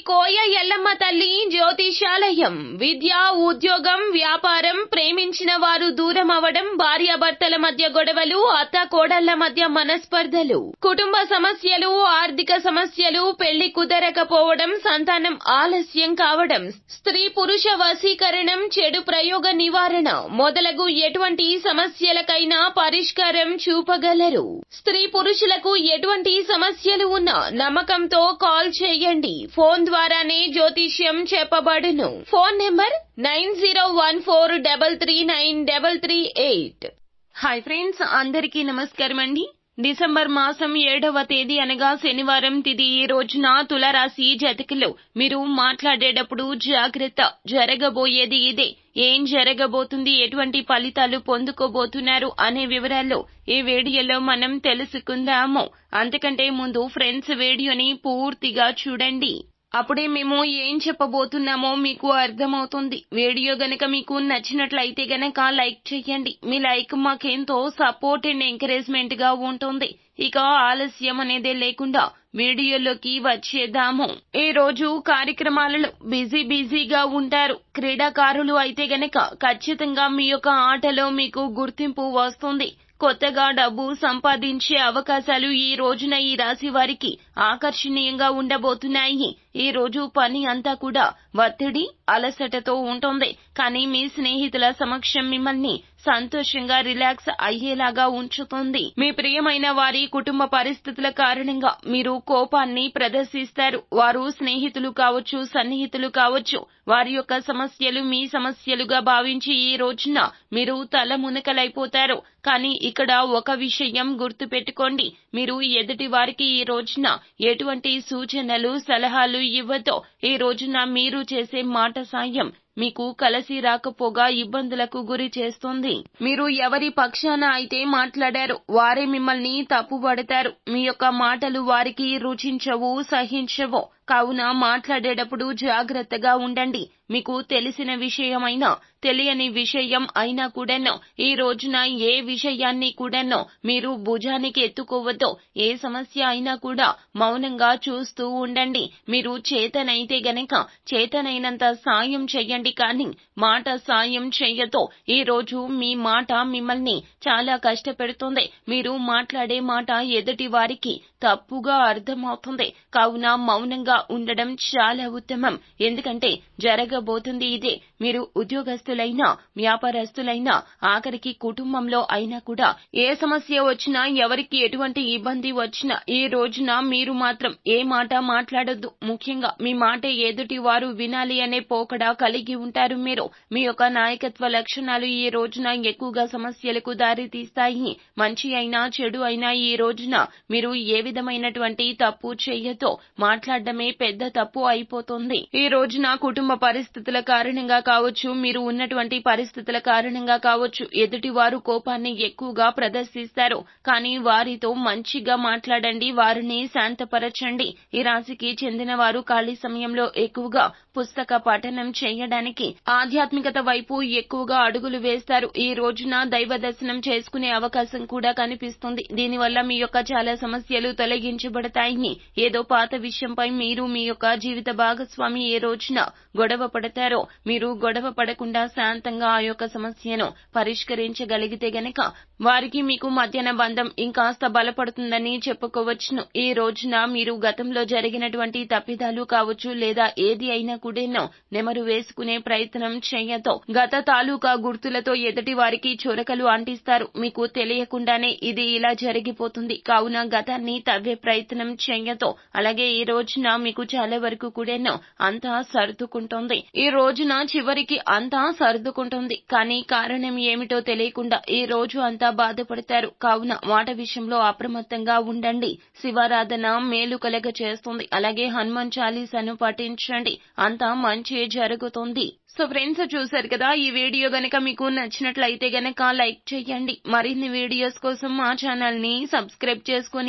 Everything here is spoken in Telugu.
కోయ ఎల్లమ్మ తల్లి జ్యోతిషాలయం. విద్య, ఉద్యోగం, వ్యాపారం, ప్రేమించిన వారు దూరం అవడం, భార్యాభర్తల మధ్య గొడవలు, అత్త కోడళ్ల మధ్య మనస్పర్ధలు, కుటుంబ సమస్యలు, ఆర్థిక సమస్యలు, పెళ్లి కుదరకపోవడం, సంతానం ఆలస్యం కావడం, స్త్రీ పురుష వశీకరణం, చెడు ప్రయోగ నివారణ మొదలగు ఎటువంటి సమస్యలకైనా పరిష్కారం చూపగలరు. స్త్రీ పురుషులకు ఎటువంటి సమస్యలు ఉన్నా నమ్మకంతో కాల్ చేయండి. ఫోన్ ద్వారానే జ్యోతిష్యం చెప్పబడును. Phone number 9014339338. హాయ్ ఫ్రెండ్స్, అందరికీ నమస్కారం అండి. డిసెంబర్ మాసం 7వ తేదీ అనగా శనివారం తిథి. ఈ రోజున తులారాశి జాతకులు మీరు మాట్లాడేటప్పుడు జాగ్రత్త. జరగబోయేది ఇదే. ఏం జరగబోతుంది, ఎటువంటి ఫలితాలు పొందుకోబోతున్నారు అనే వివరాలు ఈ వీడియోలో మనం తెలుసుకుందాము. అంతకంటే ముందు ఫ్రెండ్స్ వీడియోని పూర్తిగా చూడండి. అప్పుడే మేము ఏం చెప్పబోతున్నామో మీకు అర్థమవుతుంది. వీడియో గనక మీకు నచ్చినట్లయితే గనక లైక్ చేయండి. మీ లైక్ మాకెంతో సపోర్ట్ అండ్ ఎంకరేజ్మెంట్ గా ఉంటుంది. ఇక ఆలస్యం అనేదే లేకుండా వీడియోలోకి వచ్చేద్దాము. ఈ రోజు కార్యక్రమాలలో బిజీగా ఉంటారు. క్రీడాకారులు అయితే గనక ఖచ్చితంగా మీ యొక్క ఆటలో మీకు గుర్తింపు వస్తుంది. కొత్తగా డబ్బు సంపాదించే అవకాశాలు ఈ రోజున ఈ రాశి వారికి ఆకర్షణీయంగా ఉండబోతున్నాయి. ఈ రోజు పని అంతా కూడా ఒత్తిడి, అలసటతో ఉంటుంది. కానీ మీ స్నేహితుల సమక్షం మిమ్మల్ని సంతోషంగా రిలాక్స్ అయ్యేలాగా ఉంచుతుంది. మీ ప్రియమైన వారి కుటుంబ పరిస్థితుల కారణంగా మీరు కోపాన్ని ప్రదర్శిస్తారు. వారు స్నేహితులు కావచ్చు, సన్నిహితులు కావచ్చు. వారి యొక్క సమస్యలు మీ సమస్యలుగా భావించి ఈ రోజున మీరు తలమునకలైపోతారు. కానీ ఇక్కడ ఒక విషయం గుర్తు పెట్టుకోండి. మీరు ఎదుటి వారికి ఈ రోజున ఎటువంటి సూచనలు, సలహాలు ఇవ్వతో. ఈ రోజున మీరు చేసే మాట సాయం మీకు కలిసి రాకపోగా ఇబ్బందులకు గురి చేస్తుంది. మీరు ఎవరి పక్షాన అయితే మాట్లాడారో వారే మిమ్మల్ని తప్పుపడతారు. మీ యొక్క మాటలు వారికి రుచించవు, సహించవు. కావున మాట్లాడేటప్పుడు జాగ్రత్తగా ఉండండి. మీకు తెలిసిన విషయమైనా తెలియని విషయం అయినా కూడాను ఈ రోజున ఏ విషయాన్ని కూడాను మీరు భుజానికి ఎత్తుకోవద్దు. ఏ సమస్య అయినా కూడా మౌనంగా చూస్తూ ఉండండి. మీరు చేతనైతే గనక చేతనైనంత సాయం చెయ్యండి, కానీ మాట సాయం చెయ్యతో. ఈ రోజు మీ మాట మిమ్మల్ని చాలా కష్టపెడుతుంది. మీరు మాట్లాడే మాట ఎదుటి వారికి తప్పుగా అర్థమవుతుంది. కావున మౌనంగా ఉండడం చాలా ఉత్తమం. ఎందుకంటే జరగబోతుంది ఇదే. మీరు ఉద్యోగస్తులైనా, వ్యాపారస్తులైనా, ఆఖరికి కుటుంబంలో అయినా కూడా ఏ సమస్య వచ్చినా, ఎవరికి ఎటువంటి ఇబ్బంది వచ్చినా ఈ రోజున మీరు మాత్రం ఏ మాట మాట్లాడొద్దు. ముఖ్యంగా మీ మాట ఎదుటి వారు వినాలి అనే పోకడ కలిగి ఉంటారు మీరు. మీ యొక్క నాయకత్వ లక్షణాలు ఈ రోజున ఎక్కువగా సమస్యలకు దారి తీస్తాయి. మంచి అయినా చెడు అయినా ఈ రోజున మీరు ఏ విధమైనటువంటి తప్పు చేయతో. మాట్లాడడమే పెద్ద తప్పు అయిపోతుంది. ఈ రోజున కుటుంబ పరిస్థితుల కారణంగా కావచ్చు, మీరు ఉన్నటువంటి పరిస్థితుల కారణంగా కావచ్చు, ఎదుటి వారు కోపాన్ని ఎక్కువగా ప్రదర్శిస్తారు. కానీ వారితో మంచిగా మాట్లాడండి, వారిని శాంతపరచండి. ఈ రాశికి చెందిన వారు ఖాళీ సమయంలో ఎక్కువగా పుస్తక పఠనం చేయడానికి, ఆధ్యాత్మికత వైపు ఎక్కువగా అడుగులు వేస్తారు. ఈ రోజున దైవ దర్శనం చేసుకునే అవకాశం కూడా కనిపిస్తుంది. దీనివల్ల మీ యొక్క చాలా సమస్యలు తొలగించబడతాయి. ఏదో పాత విషయంపై మీరు మీ యొక్క జీవిత భాగస్వామి ఏ రోజున గొడవ పడతారో మీరు గొడవ పడకుండా శాంతంగా ఆ యొక్క సమస్యను పరిష్కరించగలిగితే గనక వారికి మీకు మధ్యన బంధం ఇంకాస్త బలపడుతుందని చెప్పుకోవచ్చును. ఈ రోజున మీరు గతంలో జరిగినటువంటి తప్పిదాలు కావచ్చు, లేదా ఏది అయినా కూడాను నెమరు వేసుకునే ప్రయత్నం చేయతో. గత తాలూకా గుర్తులతో ఎదుటి వారికి చురకలు అంటిస్తారు. మీకు తెలియకుండానే ఇది ఇలా జరిగిపోతుంది. కావున గతాన్ని తవ్వే ప్రయత్నం చేయతో. అలాగే ఈ రోజున మీకు చాలా వరకు కూడాను అంతా సర్దుకుంటుంది. ఈ రోజున చివరికి అంతా సర్దుకుంటుంది. కానీ కారణం ఏమిటో తెలియకుండా ఈ రోజు అంతా బాధపడతారు. కావున మాట విషయంలో అప్రమత్తంగా ఉండండి. శివారాధన మేలు కలగ చేస్తుంది. అలాగే హనుమాన్ చాలీసాను పఠించండి. అంతా మంచి జరుగుతుంది. సో ఫ్రెండ్స్, చూశారు కదా, ఈ వీడియో గనక మీకు నచ్చినట్లయితే గనక లైక్ చేయండి. మరిన్ని వీడియోస్ కోసం మా ఛానల్ ని సబ్స్క్రైబ్ చేసుకొని